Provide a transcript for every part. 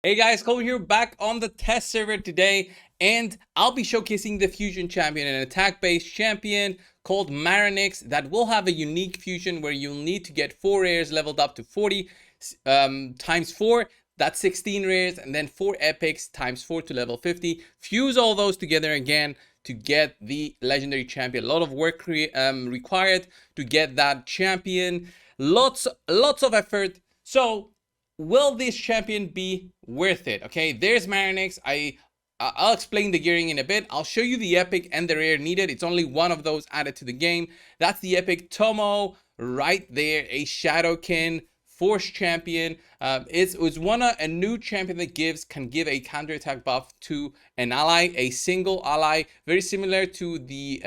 Hey guys, Cole here, back on the test server today, and I'll be showcasing the fusion champion, an attack-based champion called Maranix that will have a unique fusion where you'll need to get 4 rares leveled up to 40 times 4. That's 16 rares, and then 4 epics times 4 to level 50. Fuse all those together again to get the legendary champion. A lot of work required to get that champion. Lots of effort. So will this champion be worth it? Okay, there's Maranix. I'll explain the gearing in a bit. I'll show you the epic and the rare needed. It's only one of those added to the game. That's the epic Tomo right there, a Shadowkin Force champion. It's a new champion that can give a counterattack buff to an ally, a single ally, very similar to the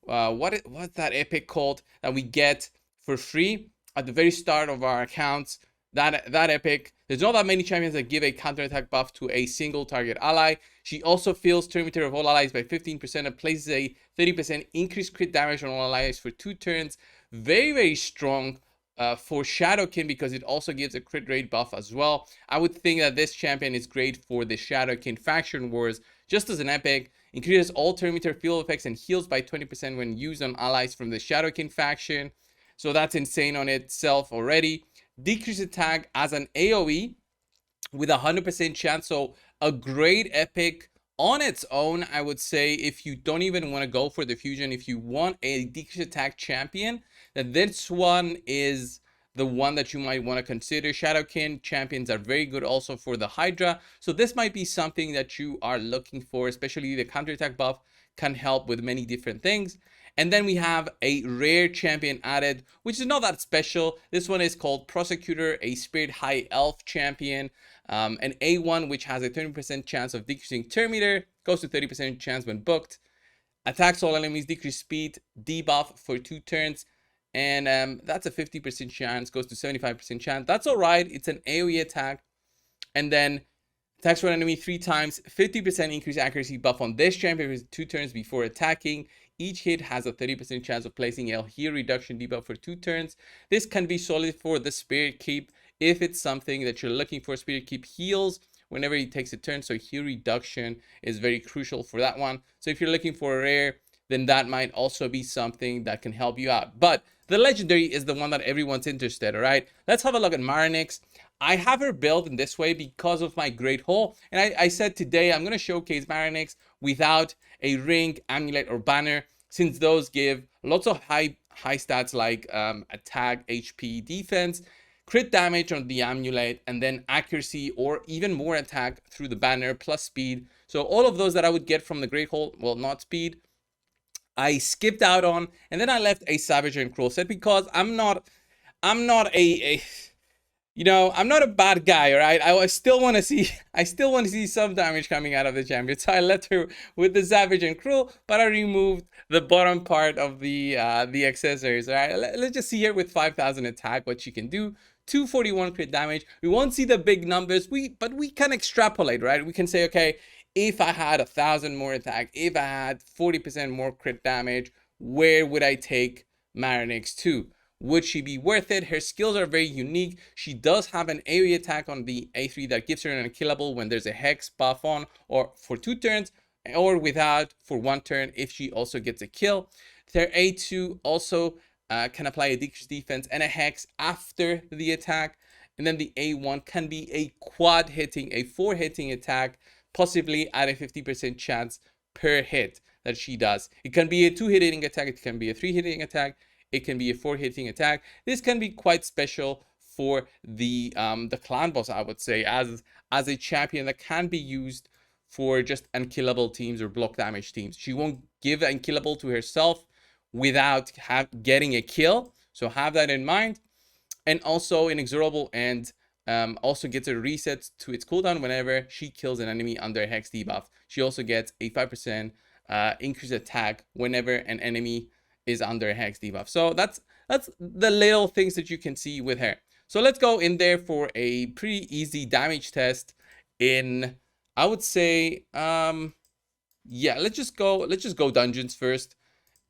what's that epic called that we get for free at the very start of our accounts. That epic. There's not that many champions that give a counterattack buff to a single target ally. She also fills turn meter of all allies by 15% and places a 30% increased crit damage on all allies for 2 turns. Very strong for Shadowkin because it also gives a crit rate buff as well. I would think that this champion is great for the Shadowkin faction wars just as an epic. Increases all turn meter field effects and heals by 20% when used on allies from the Shadowkin faction. So that's insane on itself already. Decrease attack as an AoE with 100% chance. So a great epic on its own, I would say. If you don't even want to go for the fusion, if you want a decrease attack champion, then this one is the one that you might want to consider. Shadowkin champions are very good also for the Hydra. So this might be something that you are looking for, especially the counterattack buff can help with many different things. And then we have a rare champion added, which is not that special. This one is called Prosecutor, a Spirit High Elf champion. An A1, which has a 30% chance of decreasing turn meter, goes to 30% chance when booked. Attacks all enemies, decrease speed, debuff for 2 turns. And that's a 50% chance, goes to 75% chance. That's all right. It's an AoE attack. And then attacks one enemy 3 times, 50% increased accuracy buff on this champion for 2 turns before attacking. Each hit has a 30% chance of placing a heal reduction debuff for 2 turns. This can be solid for the Spirit Keep if it's something that you're looking for. Spirit Keep heals whenever he takes a turn, so heal reduction is very crucial for that one. So if you're looking for a rare, then that might also be something that can help you out. But the legendary is the one that everyone's interested, all right? Let's have a look at Maranix. I have her built in this way because of my great haul. And I said today I'm going to showcase Maranix without a ring, amulet, or banner, since those give lots of high stats like attack, HP, defense, crit damage on the amulet, and then accuracy or even more attack through the banner plus speed. So all of those that I would get from the great haul, well, not speed, I skipped out on, and then I left a Savage and Cruel set because I'm not a I'm not a bad guy, all right? I still want to see some damage coming out of the champion. So I left her with the Savage and Cruel, but I removed the bottom part of the accessories, all right? Let's just see here with 5,000 attack what she can do. 241 crit damage. We won't see the big numbers, but we can extrapolate, right? We can say, okay, if I had 1,000 more attack, if I had 40% more crit damage, where would I take Maranix to? Would she be worth it? Her skills are very unique. She does have an area attack on the A3 that gives her an unkillable when there's a hex buff on, or for 2 turns, or without for 1 turn if she also gets a kill. Her A2 also can apply a decreased defense and a hex after the attack. And then the A1 can be a quad hitting, a 4 hitting attack, possibly at a 50% chance per hit that she does. It can be a 2 hitting attack, it can be a 3 hitting attack, it can be a 4 hitting attack. This can be quite special for the clan boss, I would say, as a champion that can be used for just unkillable teams or block damage teams. She won't give unkillable to herself without getting a kill, so have that in mind. And also inexorable, and also gets a reset to its cooldown whenever she kills an enemy under a hex debuff. She also gets a 5% increased attack whenever an enemy is under a hex debuff. So that's the little things that you can see with her. So let's go in there for a pretty easy damage test in, I would say, yeah, let's just go dungeons first.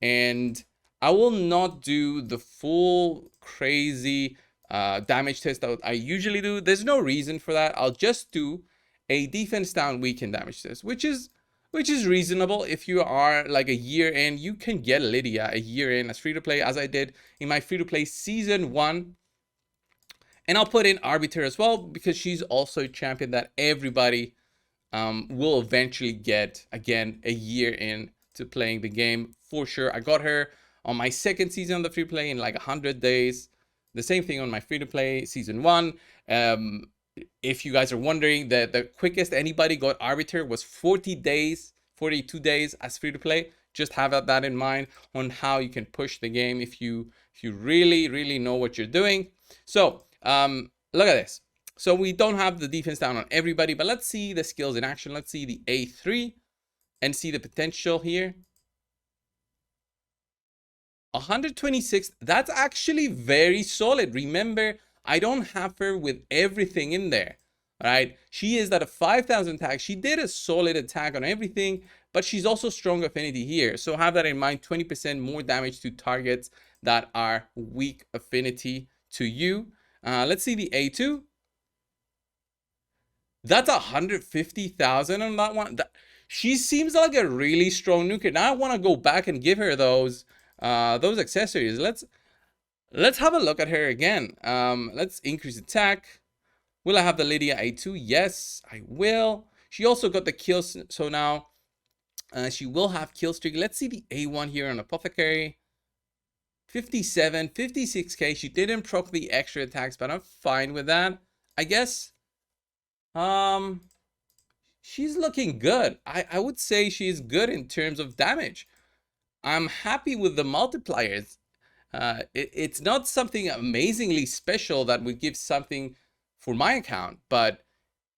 And I will not do the full crazy damage test that I usually do. There's no reason for that. I'll just do a defense down weekend damage test, which is reasonable. If you are like a year in, you can get Lydia a year in as free to play, as I did in my free to play season 1. And I'll put in Arbiter as well, because she's also a champion that everybody will eventually get, again, a year in to playing the game for sure. I got her on my second season of the free play in like 100 days. The same thing on my free to play season 1. If you guys are wondering, the quickest anybody got Arbiter was 40 days, 42 days as free to play. Just have that in mind on how you can push the game if you really know what you're doing. So look at this. So we don't have the defense down on everybody, but let's see the skills in action. Let's see the A3 and see the potential here. 126, that's actually very solid. Remember, I don't have her with everything in there, all right? She is at a 5,000 attack. She did a solid attack on everything, but she's also strong affinity here. So have that in mind, 20% more damage to targets that are weak affinity to you. Let's see the A2. That's 150,000 on that one. She seems like a really strong nuker. Now I want to go back and give her those accessories. Let's have a look at her again. Let's increase attack. Will I have the Lydia A2? Yes, I will. She also got the kills, so now she will have kill streak. Let's see the A1 here on Apothecary. 57, 56k. She didn't proc the extra attacks, but I'm fine with that, I guess. She's looking good. I would say she's good in terms of damage. I'm happy with the multipliers. It's not something amazingly special that would give something for my account, but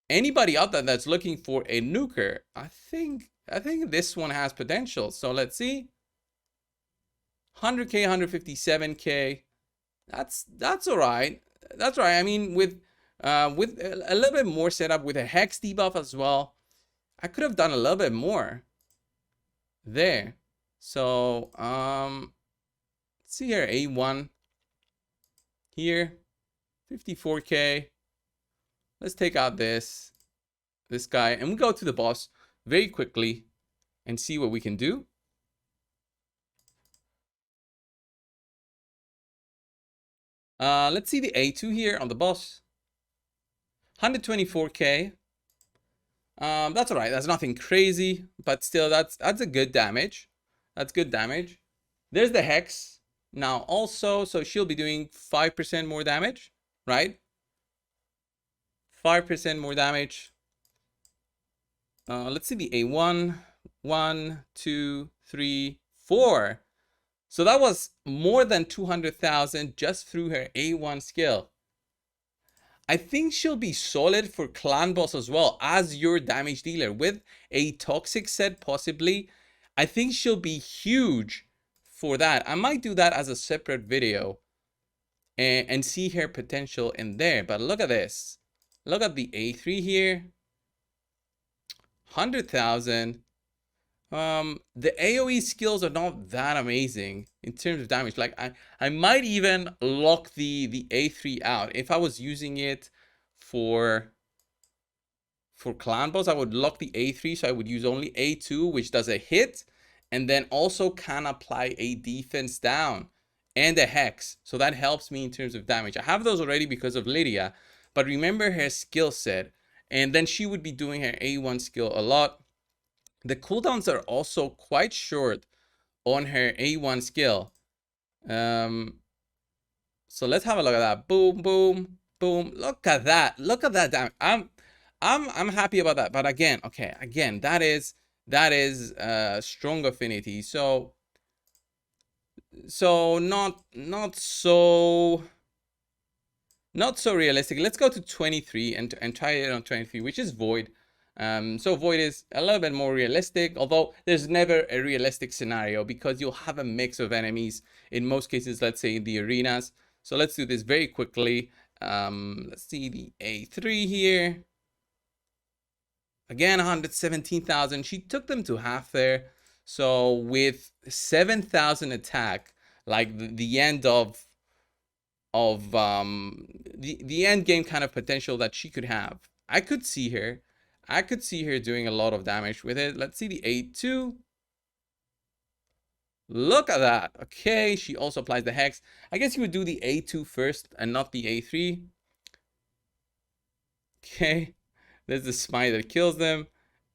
anybody out there that's looking for a nuker, I think this one has potential. So let's see. 100k, 157k. That's all right. That's right. I mean, with a little bit more setup with a hex debuff as well, I could have done a little bit more there. So let's see here, A1 here, 54k. Let's take out this guy, and we go to the boss very quickly and see what we can do. Let's see the A2 here on the boss. 124k. That's all right. That's nothing crazy, but still, that's a good damage. That's good damage. There's the hex now also, so she'll be doing 5% more damage, right? 5% more damage. Let's see the A1. 1, 2, 3, 4. So that was more than 200,000 just through her A1 skill. I think she'll be solid for clan boss as well as your damage dealer with a toxic set possibly. I think she'll be huge for that. I might do that as a separate video and see her potential in there. But look at this. Look at the A3 here. 100,000. The AoE skills are not that amazing in terms of damage. Like I might even lock the A3 out. If I was using it for clan boss, I would lock the A3, so I would use only A2, which does a hit and then also can apply a defense down and a hex. So that helps me in terms of damage. I have those already because of Lydia, but remember her skill set, and then she would be doing her A1 skill a lot. The cooldowns are also quite short on her A1 skill. So let's have a look at that. Boom, boom, boom. Look at that. Look at that damage. I'm happy about that. But again, okay, again, that is strong affinity. So not so realistic. Let's go to 23 and try it on 23, which is Void. So Void is a little bit more realistic, although there's never a realistic scenario because you'll have a mix of enemies in most cases, let's say in the arenas. So let's do this very quickly. Let's see the A3 here. Again, 117,000. She took them to half there. So with 7,000 attack, like the end of the end game kind of potential that she could have. I could see her. I could see her doing a lot of damage with it. Let's see the A2. Look at that. Okay, she also applies the hex. I guess you would do the A2 first and not the A3. Okay, there's the smite that kills them.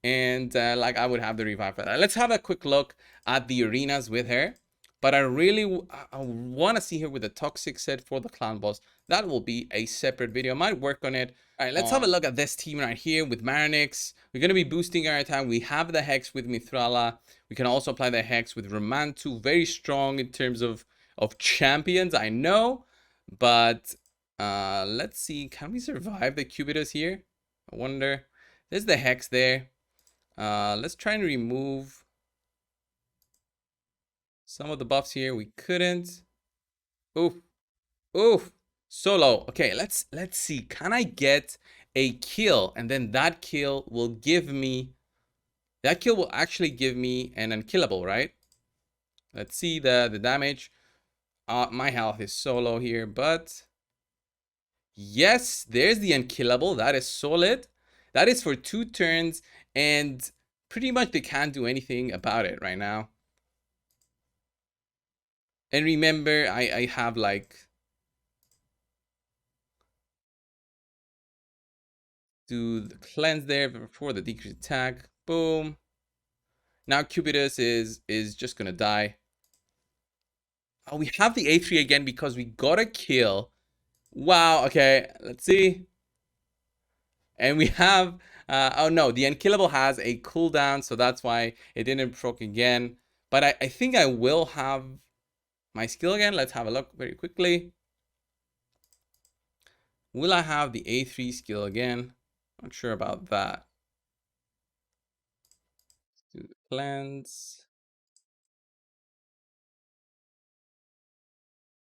And like I would have the revive for that. Let's have a quick look at the arenas with her. But I want to see her with a toxic set for the clan boss. That will be a separate video. I might work on it. All right, let's have a look at this team right here with Maranix. We're going to be boosting our attack. We have the Hex with Mithrala. We can also apply the Hex with Romantu. Very strong in terms of champions, I know. But let's see. Can we survive the Cubitus here? I wonder. There's the Hex there. Let's try and remove some of the buffs here. We couldn't. Oof. Oof. Solo. Okay, let's see. Can I get a kill? And then that kill will give me... That kill will actually give me an unkillable, right? Let's see the damage. My health is so low here, but... Yes, there's the unkillable. That is solid. That is for 2 turns, and pretty much they can't do anything about it right now. And remember, I have like... Do the cleanse there before the decreased attack. Boom. Now Cubitus is just gonna die. Oh, we have the A3 again because we got a kill. Wow, okay, let's see. And we have, oh no, the unkillable has a cooldown, so that's why it didn't proc again. But I think I will have my skill again. Let's have a look very quickly. Will I have the A3 skill again? Not sure about that. Let's do the cleanse.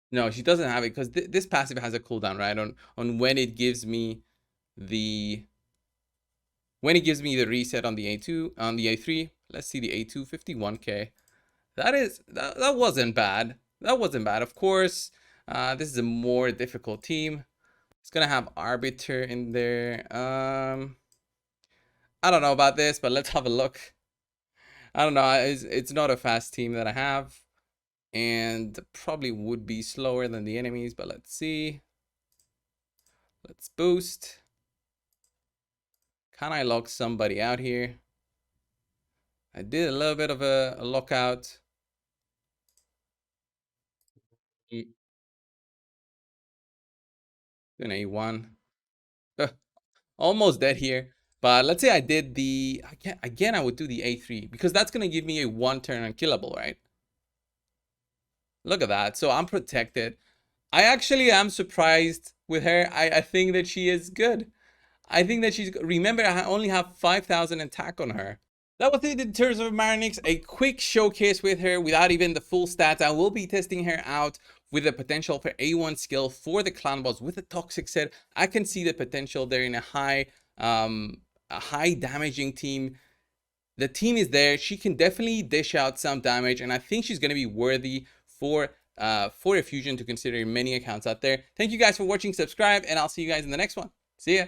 No, she doesn't have it because this passive has a cooldown, right? On when it gives me the reset on the A2, on the A3. Let's see the A2, 51k. That wasn't bad. That wasn't bad. Of course, this is a more difficult team. It's gonna have Arbiter in there. I don't know about this, but let's have a look. I don't know. It's not a fast team that I have, and probably would be slower than the enemies. But let's see. Let's boost. Can I lock somebody out here? I did a little bit of a lockout. An A1. Almost dead here. But let's say I did the... Again, I would do the A3. Because that's going to give me a 1-turn unkillable, right? Look at that. So I'm protected. I actually am surprised with her. I think that she is good. I think that she's... Remember, I only have 5,000 attack on her. That was it in terms of Maranix. A quick showcase with her without even the full stats. I will be testing her out with the potential for A1 skill for the clan boss with a toxic set. I can see the potential there in a high damaging team. The team is there. She can definitely dish out some damage, and I think she's going to be worthy for a fusion to consider in many accounts out there. Thank you guys for watching. Subscribe, and I'll see you guys in the next one. See ya.